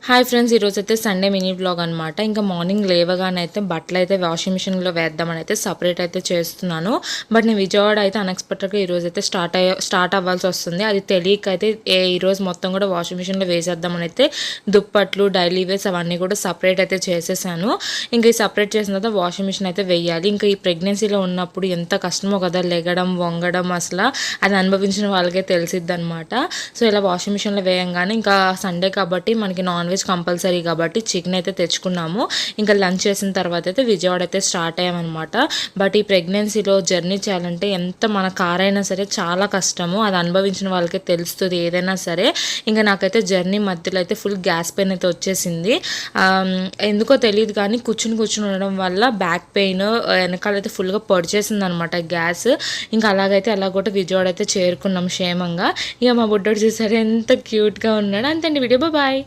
Hi friends, ఈరోజు అయితే Sunday mini blog అనమాట. ఇంకా మార్నింగ్ లేవగానే అయితే బట్టలు అయితే వాషింగ్ మిషన్లో వేద్దామని అయితే సపరేట్ అయితే చేస్తున్నాను. బట్ నేను విజయవాడ అయితే అన్ఎక్స్పెక్టెడ్గా ఈరోజు అయితే స్టార్ట్ అవ్వాల్సి వస్తుంది. అది తెలియక అయితే ఈరోజు మొత్తం కూడా వాషింగ్ మిషన్లో వేసేద్దామని అయితే దుప్పట్లు, డైలీ వేర్స్ అవన్నీ కూడా సపరేట్ అయితే చేసేసాను. ఇంకా ఈ సపరేట్ చేసిన తర్వాత వాషింగ్ మిషన్ అయితే వేయాలి. ఇంకా ఈ ప్రెగ్నెన్సీలో ఉన్నప్పుడు ఎంత కష్టమో కదా, లెగడం వంగడం, అసలు అది అనుభవించిన వాళ్ళకే తెలిసిద్ది అనమాట. సో ఇలా వాషింగ్ మిషన్లో వేయంగానే ఇంకా సండే కాబట్టి మనకి నాన్ వెజ్ కంపల్సరీ కాబట్టి చికెన్ అయితే తెచ్చుకున్నాము. ఇంకా లంచ్ చేసిన తర్వాత అయితే విజయవాడ అయితే స్టార్ట్ అయ్యామన్నమాట. బట్ ఈ ప్రెగ్నెన్సీలో జర్నీ చేయాలంటే ఎంత మన కార్ అయినా సరే చాలా కష్టము. అది అనుభవించిన వాళ్ళకే తెలుస్తుంది ఏదైనా సరే. ఇంకా నాకైతే జర్నీ మధ్యలో అయితే ఫుల్ గ్యాస్ పెయిన్ అయితే వచ్చేసింది. ఎందుకో తెలియదు కానీ కూర్చుని ఉండడం వల్ల బ్యాక్ పెయిన్ వెనకాలైతే ఫుల్గా పొడిచేసింది అనమాట గ్యాస్. ఇంకా అలాగైతే అలా కూడా విజయవాడ అయితే చేరుకున్నాం క్షేమంగా. ఇక మా బుడ్డోడు చూసారు ఎంత క్యూట్గా ఉన్నాడు. అంతే అండి, వీడియో బాయ్.